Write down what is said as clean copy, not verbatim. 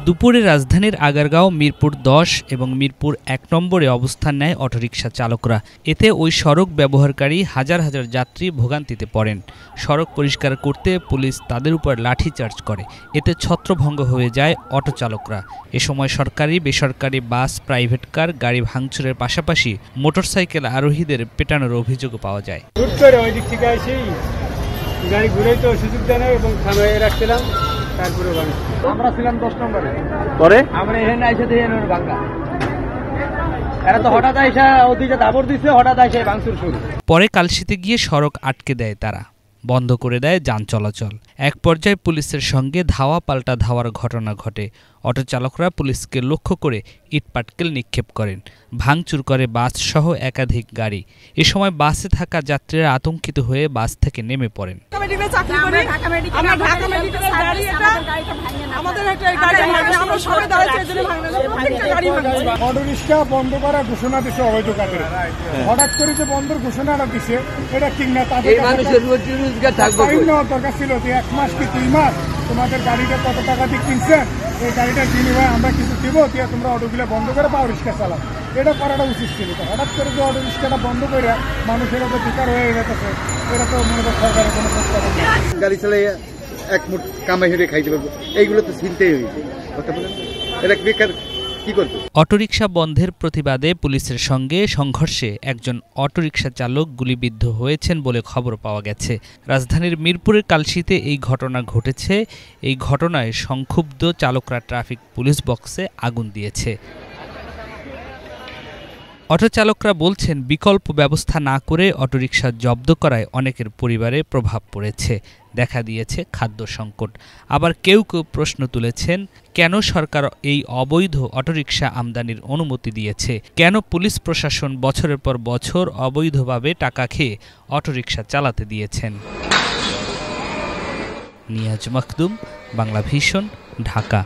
দুপুরে রাজধানীর আগারগাঁও মিরপুর ১০ এবং মিরপুর ১ নম্বরে অবস্থান নেয় অটোরিকশা চালকরা। এতে ওই সড়ক ব্যবহারকারী হাজার হাজার যাত্রী ভোগান্তিতে পড়েন। সড়ক পরিষ্কার করতে পুলিশ তাদের উপর লাঠিচার্জ করে। এতে ছত্রভঙ্গ হয়ে যায় অটো চালকরা। এ সময় সরকারি, বেসরকারি বাস, প্রাইভেট কার, গাড়ি ভাঙচুরের পাশাপাশি মোটরসাইকেল আরোহীদের পেটানোর অভিযোগও পাওয়া যায়। গাড়ি ঘুরে তো সুযোগ দেয় না এবং থানায় রাখছিলাম, তারপরে আমরা ছিলাম ১০ নম্বরে, পরে আমরা এখানে এসে দিয়ে ভাঙা। এরা তো হঠাৎ এসে ওদিকে দাবর দিচ্ছে, হঠাৎ এসে ভাঙচুর শুরু। পরে কালশিতে গিয়ে সড়ক আটকে দেয় তারা, বন্ধ করে দেয় যান চলাচল। এক পর্যায়ে পুলিশের সঙ্গে ধাওয়া পাল্টা ধাওয়ার ঘটনা ঘটে। অটো চালকরা পুলিশকে লক্ষ্য করে ইটপাটকেল নিক্ষেপ করেন, ভাঙচুর করে বাস সহ একাধিক গাড়ি। এ সময় বাসে থাকা যাত্রীরা আতঙ্কিত হয়ে বাস থেকে নেমে পড়েন। অটোরিক্সা বন্ধ করার ঘোষণা দিচ্ছে অবৈধ কাজে। হঠাৎ করে যে বন্ধের ঘোষণাটা দিচ্ছে এটা ঠিক না। তাদের দরকার ছিল যে ১ মাস কি ২ মাস তোমাদের গাড়িটা কত টাকা দিয়ে কিনছেন, এই গাড়িটার বিনিময়ে আমরা কিছু দিব, দিয়ে তোমরা অটোগুলো বন্ধ করে পাও রিক্সা চালাও। এটা করাটা উচিত ছিল। হঠাৎ করে যে অটো রিক্সাটা বন্ধ করে মানুষের ওপর বেকার হয়ে যেতেছে, এটা তো মনে করি সরকারের কোনো প্রস্তাব নেই। গাড়ি চালাই এক মুঠ কামাই হেঁটে খাইতে পারবো, এইগুলো তো চিন্তাই হয়েছে। কথা বলেন, এটা বেকার কি করবে? অটোরিকশা বন্ধের প্রতিবাদে পুলিশের সঙ্গে সংঘর্ষে একজন অটোরিকশা চালক গুলিবিদ্ধ হয়েছেন বলে খবর পাওয়া গেছে। রাজধানীর মিরপুরের কালশিতে এই ঘটনা ঘটেছে। এই ঘটনায় সংক্ষুব্ধ চালকরা ট্রাফিক পুলিশ বক্সে আগুন দিয়েছে। অটো চালকরা বলছেন, বিকল্প ব্যবস্থা না করে অটোরিকশা জব্দ করায় অনেকের পরিবারে প্রভাব পড়েছে, দেখা দিয়েছে খাদ্য সংকট। আবার কেউ কেউ প্রশ্ন তুলেছেন, কেন সরকার এই অবৈধ অটোরিকশা আমদানির অনুমতি দিয়েছে? কেন পুলিশ প্রশাসন বছরের পর বছর অবৈধভাবে টাকা খেয়ে অটোরিকশা চালাতে দিয়েছেন? নিয়াজ মখদুম, বাংলা ভিশন, ঢাকা।